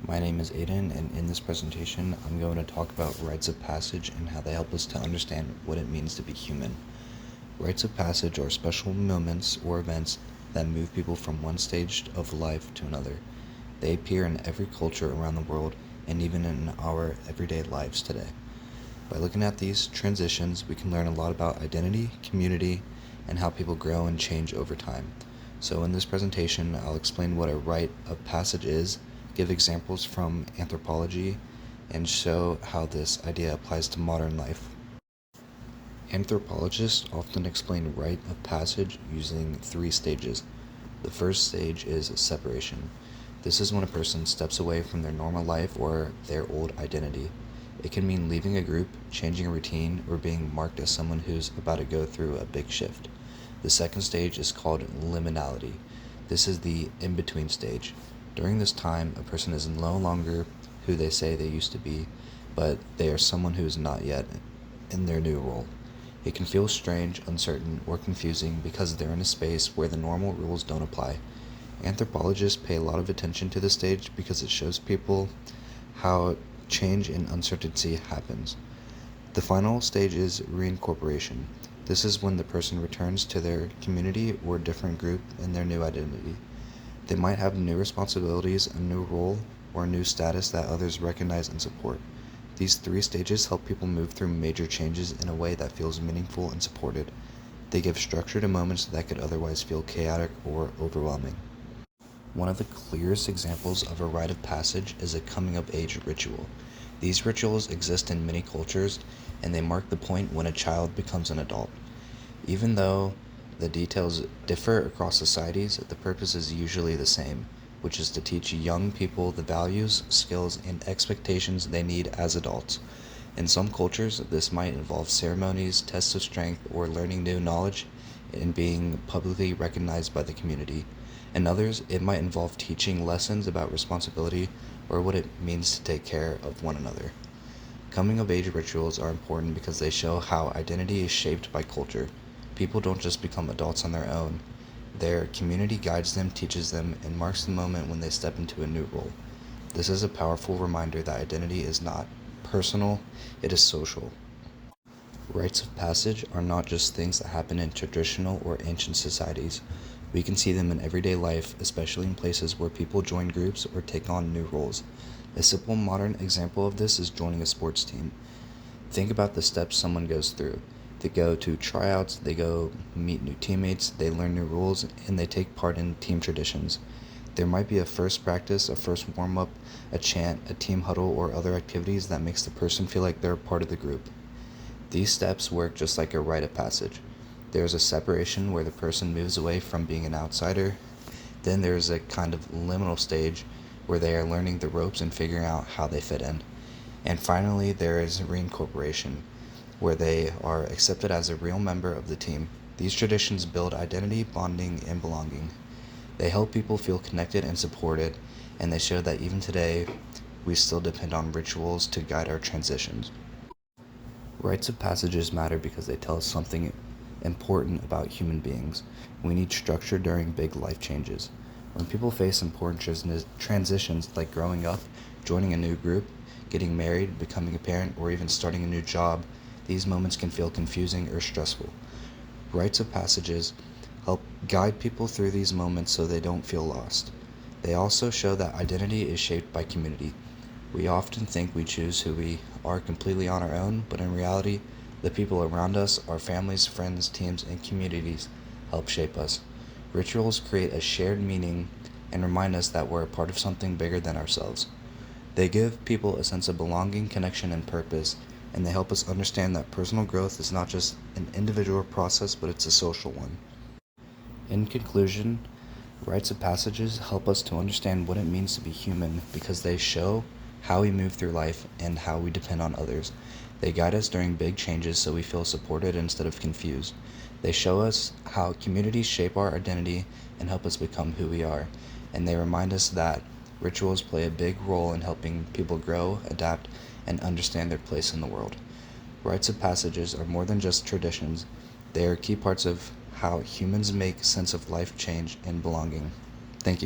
My name is Aiden, and in this presentation, I'm going to talk about rites of passage and how they help us to understand what it means to be human. Rites of passage are special moments or events that move people from one stage of life to another. They appear in every culture around the world and even in our everyday lives today. By looking at these transitions, we can learn a lot about identity, community, and how people grow and change over time. So in this presentation, I'll explain what a rite of passage is, give examples from anthropology, and show how this idea applies to modern life. Anthropologists often explain rite of passage using three stages. The first stage is separation. This is when a person steps away from their normal life or their old identity. It can mean leaving a group, changing a routine, or being marked as someone who's about to go through a big shift. The second stage is called liminality. This is the in-between stage. During this time, a person is no longer who they say they used to be, but they are someone who is not yet in their new role. It can feel strange, uncertain, or confusing because they're in a space where the normal rules don't apply. Anthropologists pay a lot of attention to this stage because it shows people how change and uncertainty happens. The final stage is reincorporation. This is when the person returns to their community or different group in their new identity. They might have new responsibilities, a new role, or a new status that others recognize and support. These three stages help people move through major changes in a way that feels meaningful and supported. They give structure to moments that could otherwise feel chaotic or overwhelming. One of the clearest examples of a rite of passage is a coming of age ritual. These rituals exist in many cultures, and they mark the point when a child becomes an adult. Even though the details differ across societies, the purpose is usually the same, which is to teach young people the values, skills, and expectations they need as adults. In some cultures, this might involve ceremonies, tests of strength, or learning new knowledge and being publicly recognized by the community. In others, it might involve teaching lessons about responsibility or what it means to take care of one another. Coming of age rituals are important because they show how identity is shaped by culture. People don't just become adults on their own. Their community guides them, teaches them, and marks the moment when they step into a new role. This is a powerful reminder that identity is not personal, it is social. Rites of passage are not just things that happen in traditional or ancient societies. We can see them in everyday life, especially in places where people join groups or take on new roles. A simple modern example of this is joining a sports team. Think about the steps someone goes through. They go to tryouts, they go meet new teammates, they learn new rules, and they take part in team traditions. There might be a first practice, a first warm up, a chant, a team huddle, or other activities that makes the person feel like they're part of the group. These steps work just like a rite of passage. There is a separation where the person moves away from being an outsider. Then there is a kind of liminal stage where they are learning the ropes and figuring out how they fit in. And finally, there is reincorporation, where they are accepted as a real member of the team. These traditions build identity, bonding, and belonging. They help people feel connected and supported, and they show that even today, we still depend on rituals to guide our transitions. Rites of passages matter because they tell us something important about human beings. We need structure during big life changes. When people face important transitions like growing up, joining a new group, getting married, becoming a parent, or even starting a new job, these moments can feel confusing or stressful. Rites of passages help guide people through these moments so they don't feel lost. They also show that identity is shaped by community. We often think we choose who we are completely on our own, but in reality, the people around us, our families, friends, teams, and communities help shape us. Rituals create a shared meaning and remind us that we're a part of something bigger than ourselves. They give people a sense of belonging, connection, and purpose, and they help us understand that personal growth is not just an individual process, but it's a social one. In conclusion, rites of passages help us to understand what it means to be human because they show how we move through life and how we depend on others. They guide us during big changes so we feel supported instead of confused. They show us how communities shape our identity and help us become who we are. And they remind us that rituals play a big role in helping people grow, adapt, and understand their place in the world. Rites of passages are more than just traditions, they are key parts of how humans make sense of life, change, and belonging. Thank you.